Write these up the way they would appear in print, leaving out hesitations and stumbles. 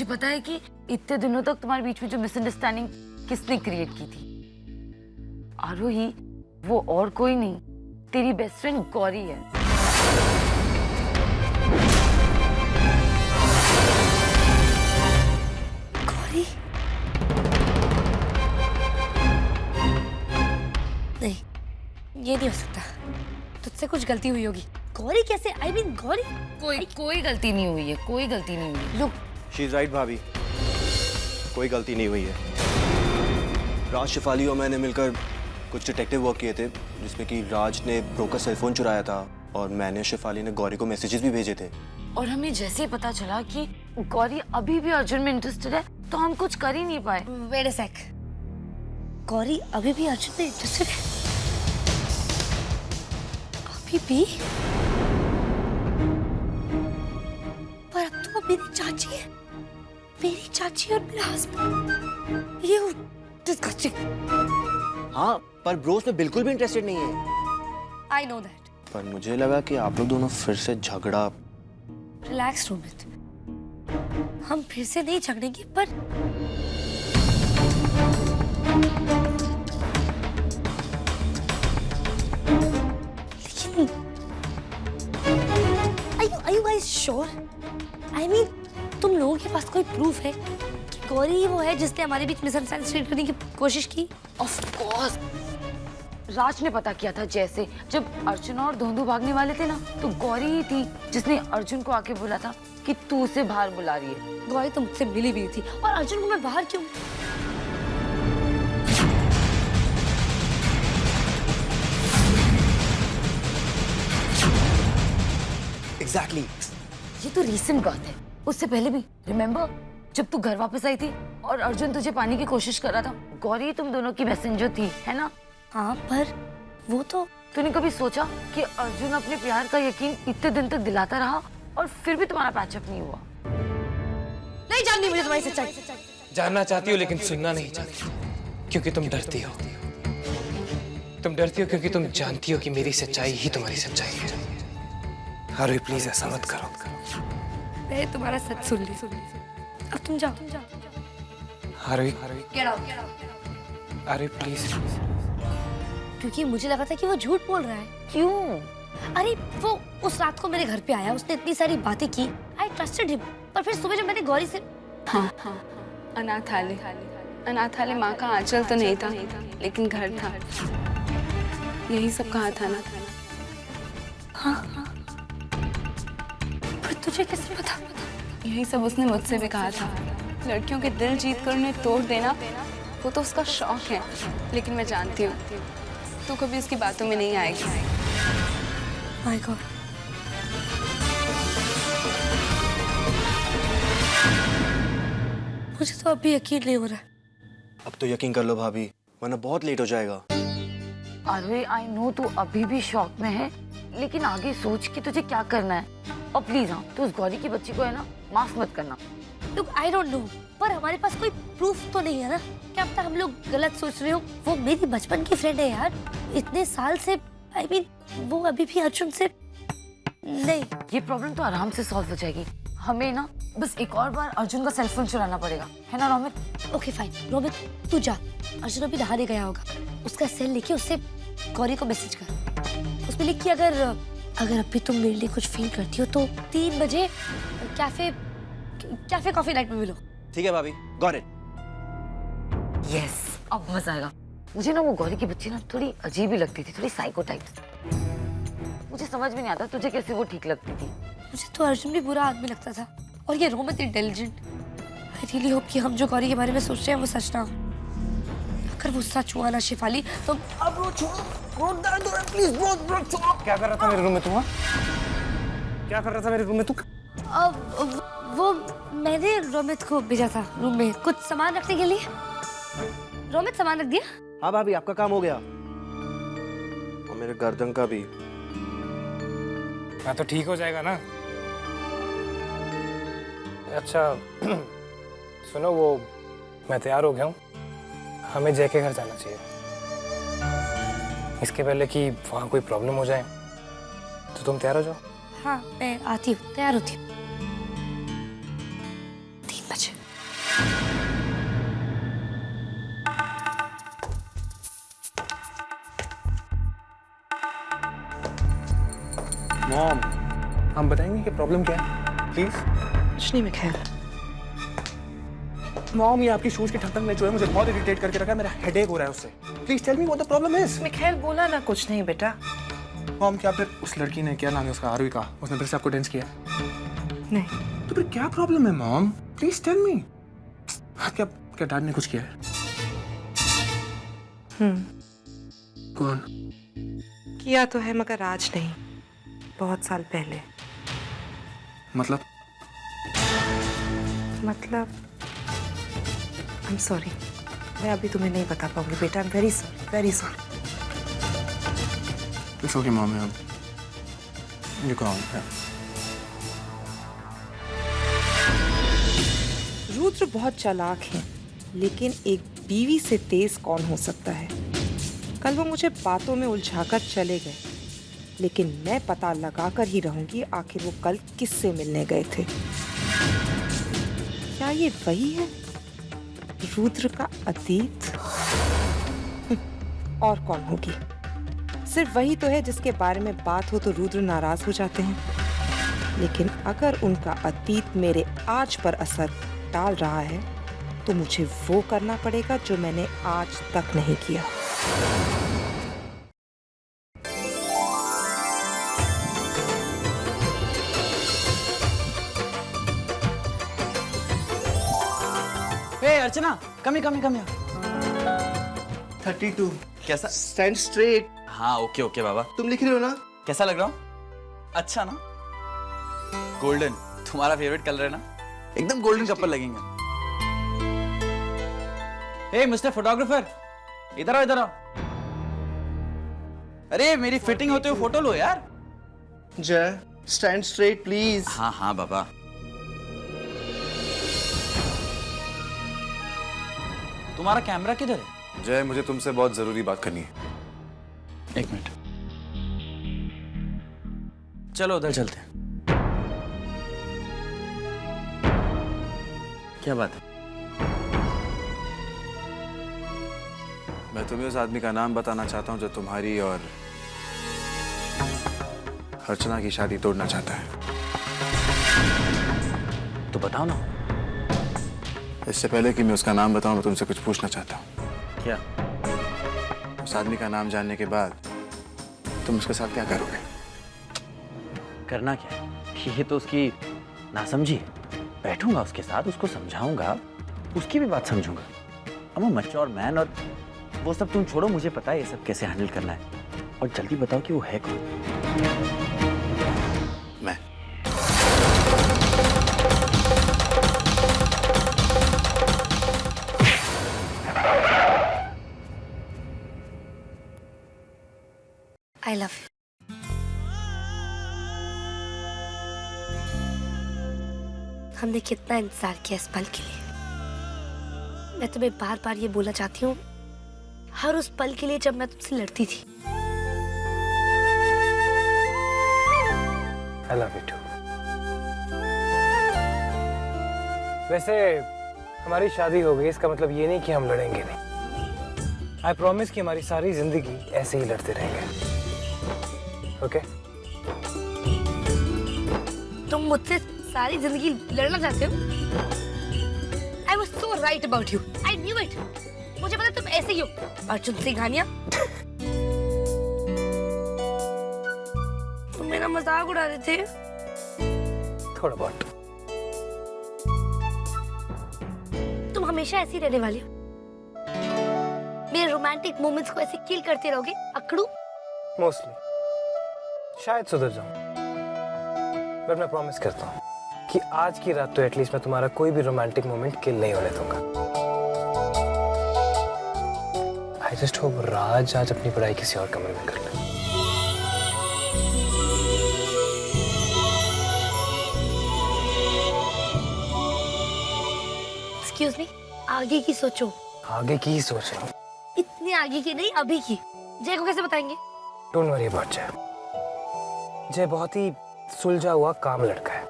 तुझे पता है कि इतने दिनों तक तुम्हारे बीच में जो मिसअंडरस्टैंडिंग किसने क्रिएट की थी? आरोही, वो और कोई नहीं, तेरी बेस्ट फ्रेंड गौरी है। गौरी? नहीं, ये नहीं हो सकता। तुझसे कुछ गलती हुई होगी। गौरी कैसे? I mean, Gauri? कोई गलती नहीं हुई है, कोई गलती नहीं हुई है। Look, शी इज राइट भाभी, कोई गलती नहीं हुई है। राज, शेफाली और मैंने मिलकर कुछ डिटेक्टिव वर्क किए थे, जिसमें कि राज ने ब्रो का सेलफोन चुराया था और मैंने, शेफाली ने गौरी को मैसेजेस भी भेजे थे। और हमें जैसे ही पता चला कि गौरी अभी भी अर्जुन में इंटरेस्टेड है, तो हम कुछ कर ही नहीं पाए। wait a sec. गौरी अभी भी अर्जुन में इंटरेस्टेड है? अभी भी? पर अब तो वो मेरी चाची है। मेरी चाची और मेरा हस्बैंड। ये डिस्गस्टिंग। हाँ, पर ब्रोस में बिल्कुल भी इंटरेस्टेड नहीं है। I know that. पर मुझे लगा कि आप लोग दोनों फिर से झगड़ा। रिलैक्स रोमित, हम फिर से नहीं झगड़ेंगे, पर लेकिन are you guys sure? I mean, तुम लोगों के पास कोई प्रूफ है कि गौरी ही वो है जिसने हमारे बीच मिसअंडरस्टैंडिंग करने की कोशिश की? ऑफ कोर्स, राज ने पता किया था। जैसे जब अर्जुन और धोंधू भागने वाले थे ना, तो गौरी ही थी जिसने अर्जुन को आके बोला था कि तू उसे बाहर बुला रही है। गौरी तो मुझसे मिली भी थी, और अर्जुन को मैं बाहर क्यों? एग्जैक्टली। ये तो रीसेंट बात है, उससे पहले भी रिमेम्बर जब तू घर वापस आई थी और अर्जुन तुझे पाने की कोशिश कर रहा था, गौरी तुम दोनों की मैसेंजर थी, है ना? हाँ, पर वो तो तूने कभी सोचा कि अर्जुन अपने प्यार का यकीन इतने दिन तक दिलाता रहा और फिर भी तुम्हारा पैचअप नहीं हुआ? नहीं जाननी मुझे तुम्हारी सच्चाई। जानना चाहती हो लेकिन सुनना नहीं चाहती, क्योंकि तुम डरती हो। तुम डरती हो क्योंकि तुम जानती हो कि मेरी सच्चाई ही तुम्हारी सच्चाई है। अरे प्लीज ऐसा मत करो। मैं तुम्हारा सच सुन ली। अब तुम जाओ। अरे Get out. अरे प्लीज। क्योंकि मुझे लगा था कि वो झूठ बोल रहा है। क्यों? अरे वो उस रात को मेरे घर पे आया, उसने इतनी सारी बातें की, आई ट्रस्टेड हिम। पर फिर सुबह जब मैंने गौरी से हाँ, अनाथालय माँ का आंचल तो नहीं था, लेकिन घर था। यही सब कहा था ना? हाँ, पर तुझे कैसे पता? यही सब उसने मुझसे भी कहा था। लड़कियों के दिल जीत कर उन्हें तोड़ देना, वो तो उसका शौक है। लेकिन मैं जानती हूँ तू कभी उसकी बातों में नहीं आएगी। माय गॉड, मुझे तो अभी यकीन नहीं हो रहा है। अब तो यकीन कर लो भाभी, वरना बहुत लेट हो जाएगा। अरे आई नो तू अभी भी शॉक में है, लेकिन आगे सोच कि तुझे क्या करना है। और प्लीज हाँ, तू उस गौरी की बच्ची को है ना, माफ मत करना। लुक, आई डोंट नो, पर हमारे पास कोई प्रूफ तो नहीं है ना। क्या पता हम लोग गलत सोच रहे हो। वो मेरी बचपन की फ्रेंड है यार, इतने साल से। आई मीन, वो अभी भी अर्जुन से नहीं। ये प्रॉब्लम तो आराम से सॉल्व हो जाएगी। हमें ना बस एक और बार अर्जुन का सेलफोन चुराना पड़ेगा, है ना रोमित? ओके फाइन, रोमित तू जा। अर्जुन अभी नहाने गया होगा, उसका सेल लेके उससे गौरी को मैसेज कर। उसमें लिख कि अगर अभी तुम मेरे लिए कुछ फील करती हो तो 3 बजे कैफे कॉफी नाइट में मिलो। ठीक है भाभी, गॉट इट। यस, अब मजा आएगा। मुझे ना वो गौरी की बच्ची ना थोड़ी अजीब ही लगती थी, थोड़ी साइको टाइप। मुझे समझ में नहीं आता तुझे कैसे वो ठीक लगती थी। मुझे तो अर्जुन भी बुरा आदमी लगता था, और ये Romit intelligent. I really hope कि हम जो गौरी के बारे में सोच रहे हैं वो सच ना हो। अगर वो सच हुआ ना शेफाली, तो अब वो छोड़ो, प्लीज ब्रो छोड़ो। क्या कर रहा था मेरे रूम में तू? क्या कर रहा था मेरे रूम में तू? वो मैंने रोमित को भेजा था रूम में कुछ सामान रखने के लिए। रोमित सामान रख दिया? हाँ भाभी, आपका काम हो गया, और मेरे गर्दन का भी। हाँ तो ठीक हो जाएगा ना। अच्छा सुनो, वो मैं तैयार हो गया हूँ, हमें जय के घर जाना चाहिए। इसके पहले कि वहाँ कोई प्रॉब्लम हो जाए, तो तुम तैयार हो जाओ। हाँ, मैं आती हूँ, तैयार होती हूँ। 3 बजे। मॉम, हम बताएंगे कि प्रॉब्लम क्या है प्लीज। कुछ नहीं मिखाइल। मॉम, ये आपकी शूज की ठंडक ने जो है मुझे बहुत इरिटेट करके रखा है, मेरा हेडेक हो रहा है उससे। Please tell me what the problem is. Mikhail बोला ना कुछ नहीं बेटा। मॉम, क्या फिर उस लड़की ने, क्या नाम है उसका, आरवी का, उसने फिर से आपको टेंस किया? नहीं। तो फिर क्या प्रॉब्लम है मॉम? प्लीज टेल मी। क्या क्या डैड ने कुछ किया है? कौन? किया तो है मगर आज नहीं, बहुत साल पहले। मतलब आई एम सॉरी, मैं अभी तुम्हें नहीं बता पाऊंगी बेटा। I am very sorry, very sorry. It's okay mom, you go on. Rudra बहुत चालाक है, लेकिन एक बीवी से तेज कौन हो सकता है। कल वो मुझे बातों में उलझाकर चले गए, लेकिन मैं पता लगाकर ही रहूंगी आखिर वो कल किससे मिलने गए थे। क्या ये वही है, रुद्र का अतीत? और कौन होगी? सिर्फ वही तो है जिसके बारे में बात हो तो रुद्र नाराज हो जाते हैं। लेकिन अगर उनका अतीत मेरे आज पर असर डाल रहा है तो मुझे वो करना पड़ेगा जो मैंने आज तक नहीं किया। हे अर्चना, कम हियर। 32। कैसा? Stand straight. हाँ ओके ओके बाबा। तुम लिख रहे हो ना? कैसा लग रहा हूँ? अच्छा ना? गोल्डन तुम्हारा फेवरेट कलर है ना? एकदम गोल्डन कपल लगेंगे। हे मिस्टर फोटोग्राफर, इधर आओ इधर आओ। अरे मेरी फिटिंग होते हुए फोटो लो यार। जय, स्टैंड स्ट्रेट प्लीज। हाँ हाँ बाबा। तुम्हारा कैमरा किधर है? जय, मुझे तुमसे बहुत जरूरी बात करनी है। एक मिनट, चलो उधर चलते हैं। क्या बात है? मैं तुम्हें उस आदमी का नाम बताना चाहता हूँ जो तुम्हारी और अर्चना की शादी तोड़ना चाहता है। तो बताओ ना। इससे पहले कि मैं उसका नाम बताऊं, मैं तुमसे कुछ पूछना चाहता हूँ। क्या? उस आदमी का नाम जानने के बाद तुम उसके साथ क्या करोगे? करना क्या? ये तो उसकी नासमझी है। बैठूंगा उसके साथ, उसको समझाऊंगा, उसकी भी बात समझूंगा। I'm a mature man, और वो सब तुम छोड़ो, मुझे पता है ये सब कैसे हैंडल करना है। और जल्दी बताओ कि वो है कौन? मैं। I love you. हमने कितना इंतजार किया इस पल के लिए। मैं तुम्हें बार बार ये बोलना चाहती हूँ, हर उस पल के लिए जब मैं तुमसे लड़ती थी। I love you too. वैसे हमारी शादी हो गई, इसका मतलब ये नहीं कि हम लड़ेंगे नहीं। आई प्रॉमिस कि हमारी सारी जिंदगी ऐसे ही लड़ते रहेंगे। ओके? तुम मुझसे सारी जिंदगी लड़ना चाहते हो? I was so right about you. I knew it. मुझे पता तुम ऐसे ही हो। अर्जुन सिंघानिया। तुम मेरा मजाक उड़ा रहे थे। थोड़ा बहुत। तुम हमेशा ऐसी रहने वाली हो। मेरे रोमांटिक मोमेंट्स को ऐसे किल करते रहोगे, अकड़ू। मोस्टली शायद सुधर जाऊं, बट मैं प्रॉमिस करता हूँ कि आज की रात तो एटलीस्ट मैं तुम्हारा कोई भी रोमांटिक मोमेंट किल नहीं होने दूंगा। आई जस्ट होप राज आज अपनी पढ़ाई किसी और कमरे में कर ले। एक्सक्यूज मी, आगे की सोचो। आगे की ही सोच रहा हूँ। इतनी आगे की नहीं, अभी की। जय को कैसे बताएंगे? डोंट वरी अबाउट जय। जय बहुत ही सुलझा हुआ काम लड़का है।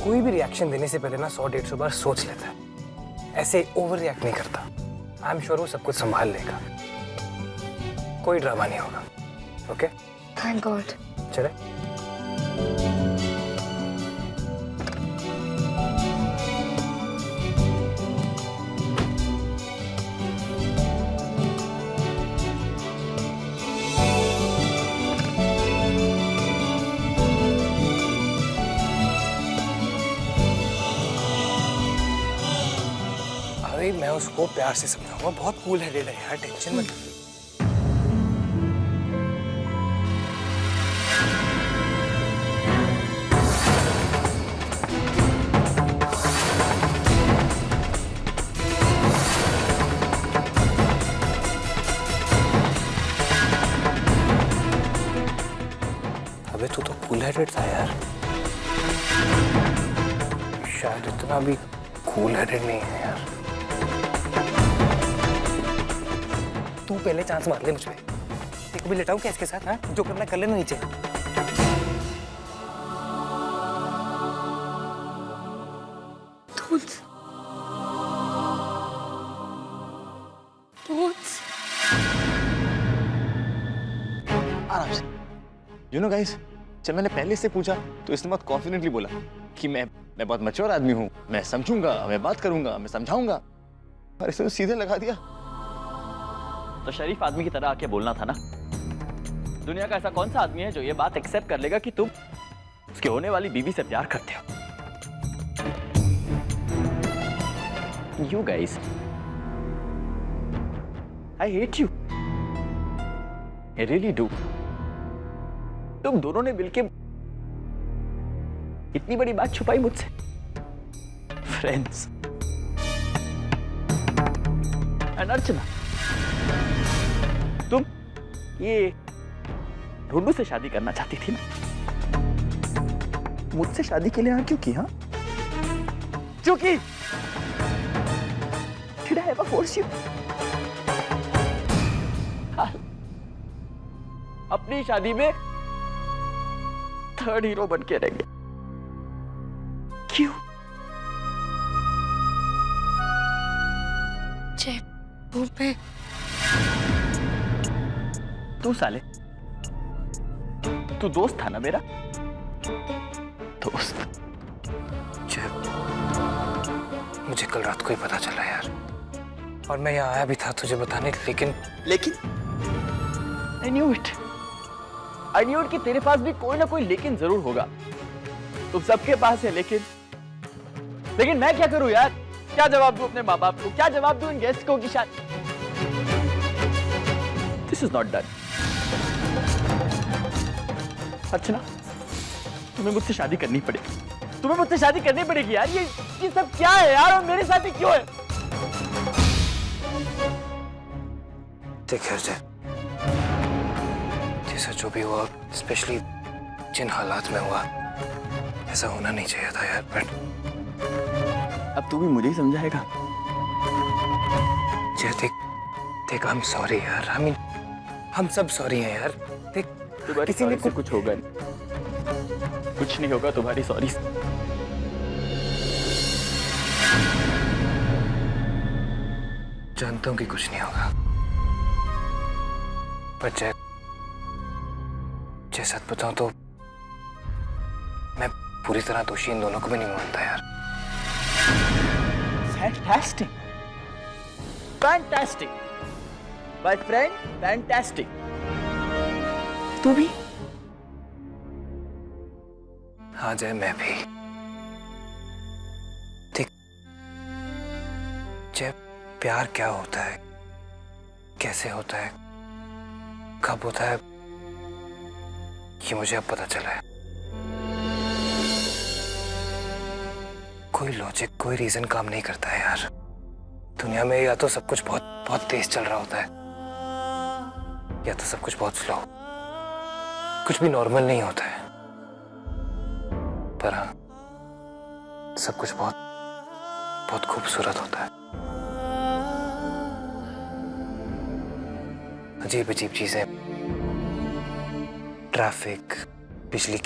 कोई भी रिएक्शन देने से पहले ना 100-150 बार सोच लेता है। ऐसे ओवर रिएक्ट नहीं करता। आई एम श्योर वो सब कुछ संभाल लेगा, कोई ड्रामा नहीं होगा। Okay thank God. चले। अभी मैं उसको प्यार से समझाऊंगा, बहुत कूल हेडेड है यार, टेंशन मत। अबे तू तो कूल हेडेड था यार, शायद इतना भी कूल हेडेड नहीं है यार। तू पहले चांस मार ले मुझ पे। एक भी लेटाऊं क्या इसके साथ? हाँ, जो करना कर लेना नीचे। आराम से। यू नो गाइस, जब मैंने पहले से पूछा तो इसने बहुत कॉन्फिडेंटली बोला कि मैं बहुत मैच्योर आदमी हूँ, मैं समझूंगा, मैं बात करूंगा, मैं समझाऊंगा, और इसने तो सीधे लगा दिया। तो शरीफ आदमी की तरह आके बोलना था ना। दुनिया का ऐसा कौन सा आदमी है जो ये बात एक्सेप्ट कर लेगा कि तुम उसकी होने वाली बीवी से प्यार करते हो? You guys, I hate you. I really do. तुम दोनों ने मिलके इतनी बड़ी बात छुपाई मुझसे। Friends. And अर्चना, तुम ये ढूंढू से शादी करना चाहती थी ना? मुझसे शादी के लिए क्यों की? हाँ, क्योंकि Did I ever force you? अपनी शादी में थर्ड हीरो बन के रहेंगे। क्यों? वो पे तू साले, तू दोस्त था ना मेरा? दोस्त? मुझे कल रात को ही पता चला यार, और मैं यहाँ आया भी था तुझे बताने, लेकिन I knew it. I knew it कि तेरे पास भी कोई ना कोई लेकिन जरूर होगा। तुम सबके पास है लेकिन मैं क्या करूं यार? क्या जवाब दूं अपने माँ बाप को? क्या जवाब दूं इन गेस्ट को कि शायद This is not done. अर्चना, तुम्हें मुझसे शादी करनी पड़ेगी। तुम्हें मुझसे शादी करनी पड़ेगी यार। ये सब क्या है यार, और मेरे साथ ही क्यों है? देख अर्जय, जैसा जो भी हुआ, स्पेशली जिन हालात में हुआ, ऐसा होना नहीं चाहिए था यार। बट अब तू भी मुझे ही समझाएगा। देख I'm sorry यार। I mean, हम सब सॉरी हैं यार। देख तुम्हारी किसी ने कुछ होगा नहीं, कुछ नहीं होगा तुम्हारी सॉरी से। जानता हूं कि कुछ नहीं होगा, पर जय सच बताऊं तो मैं पूरी तरह दोषी इन दोनों को भी नहीं मानता यार। Fantastic, fantastic, my friend, fantastic. तू भी? हाँ जय, मैं भी। देख जय, प्यार क्या होता है, कैसे होता है, कब होता है, ये मुझे अब पता चला है। कोई लॉजिक, कोई रीजन काम नहीं करता है यार। दुनिया में या तो सब कुछ बहुत बहुत तेज चल रहा होता है, या तो सब कुछ बहुत स्लो। कुछ भी नॉर्मल नहीं होता है, पर हाँ, सब कुछ बहुत बहुत खूबसूरत होता है। अजीब अजीब चीजें, ट्रैफिक, बिजली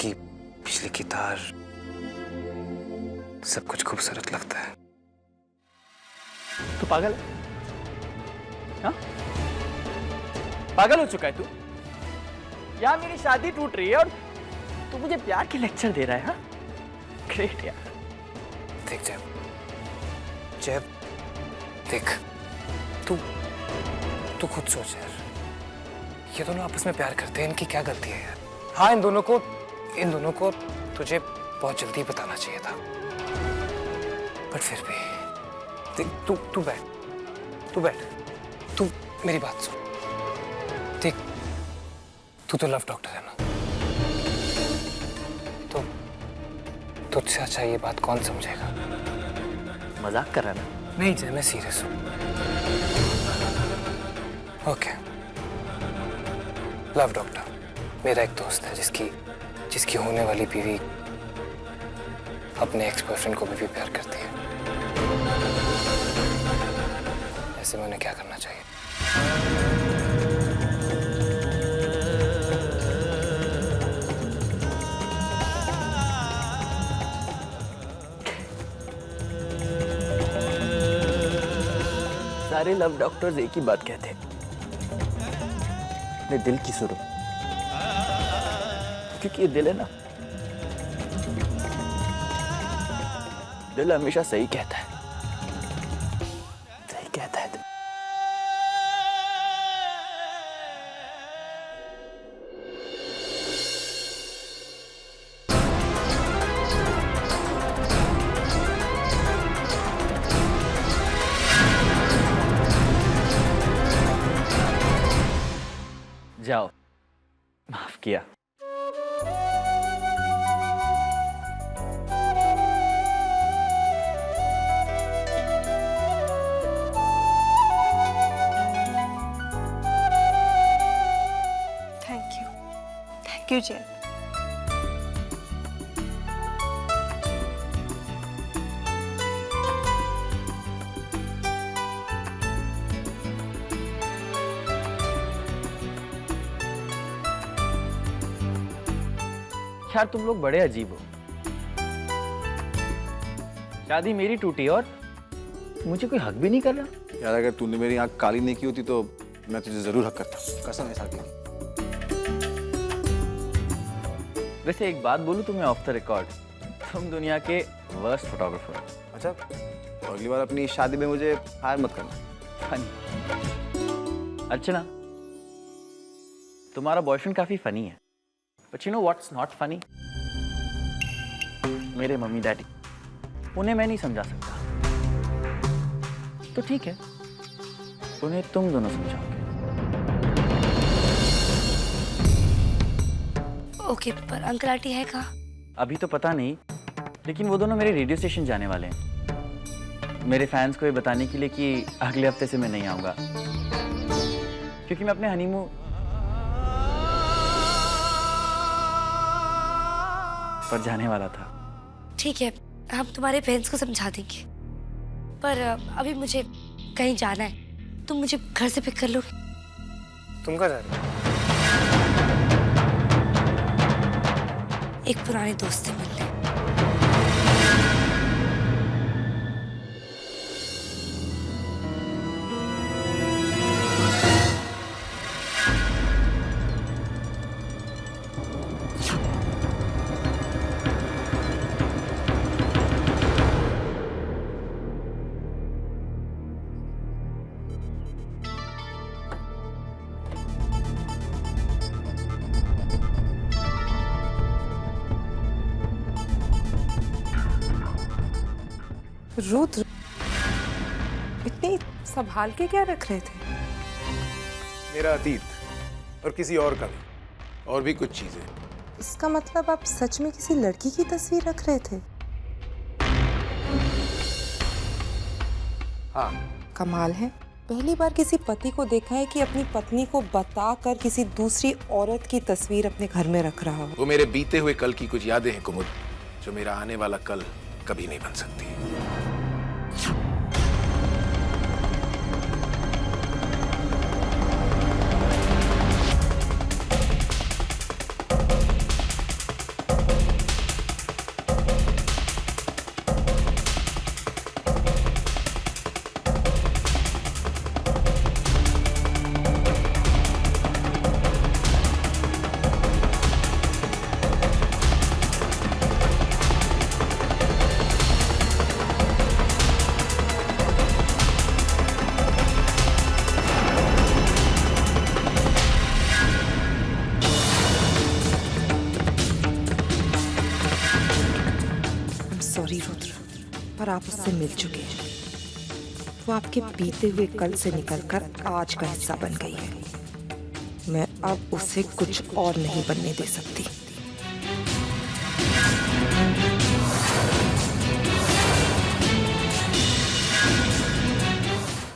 की तार, सब कुछ खूबसूरत लगता है। तू पागल है? हाँ? पागल हो चुका है तू? यहाँ मेरी शादी टूट रही है और तू मुझे प्यार के लेक्चर दे रहा है? हाँ? ग्रेट यार। देख जैब, जैब, देख तू खुद सोच यार, ये दोनों आपस में प्यार करते हैं, इनकी क्या गलती है यार? हाँ, इन दोनों को तुझे बहुत जल्दी बताना चाहिए था, बट फिर भी देख, तू बैठ, तू मेरी बात सुन। देख, तू तो लव डॉक्टर है ना, तो तुझसे अच्छा ये बात कौन समझेगा? मजाक कर रहा है ना? नहीं जय, मैं सीरियस हूँ। ओके, लव डॉक्टर मेरा एक दोस्त है जिसकी होने वाली बीवी अपने एक्स बॉयफ्रेंड को भी प्यार करती है। ऐसे में उन्हें क्या करना चाहिए? सारे लव डॉक्टर्स एक ही बात कहते हैं, अपने दिल की सुनो, क्योंकि ये दिल है ना, दिल हमेशा सही कहता है, सही कहता है दिल। जाओ, माफ किया। थैंक यू जय। यार तुम लोग बड़े अजीब हो। शादी मेरी टूटी और मुझे कोई हक भी नहीं कर रहा। यार अगर तूने मेरी आंख काली नहीं की होती तो मैं तुझे जरूर हक करता, कसम है साथी। वैसे एक बात बोलूं तुम्हें ऑफ द रिकॉर्ड, तुम दुनिया के वर्स्ट फोटोग्राफर। अच्छा, तो अगली बार अपनी शादी में मुझे हायर मत करना। फनी। अर्चना, तुम्हारा बॉयफ्रेंड काफी फनी है, but you know what's not funny? मेरे मम्मी डैडी, उन्हें मैं नहीं समझा सकता, तो ठीक है, उन्हें तुम दोनों समझाओगे। ओके, पर अंकल आंटी है कहाँ? अभी तो पता नहीं, लेकिन वो दोनों मेरे रेडियो स्टेशन जाने वाले हैं, मेरे फैंस को ये बताने के लिए कि अगले हफ्ते से मैं नहीं आऊंगा, क्योंकि मैं अपने हनीमून पर जाने वाला था। ठीक है, हम तुम्हारे पेरेंट्स को समझा देंगे, पर अभी मुझे कहीं जाना है, तुम मुझे घर से पिक कर लो। तुम कहाँ जा रहे हो? एक पुराने दोस्त से मिलने। रुद्र, इतनी संभाल के क्या रख रहे थे? मेरा अतीत और किसी और का भी, और भी कुछ चीजें। इसका मतलब आप सच में किसी लड़की की तस्वीर रख रहे थे? हाँ। कमाल है, पहली बार किसी पति को देखा है कि अपनी पत्नी को बताकर किसी दूसरी औरत की तस्वीर अपने घर में रख रहा हो। वो मेरे बीते हुए कल की कुछ यादें हैं कुमुद, जो मेरा आने वाला कल कभी नहीं बन सकती। और आप उससे मिल चुके हैं। वो आपके बीते हुए कल से निकलकर आज का हिस्सा बन गई है। मैं अब उसे कुछ और नहीं बनने दे सकती।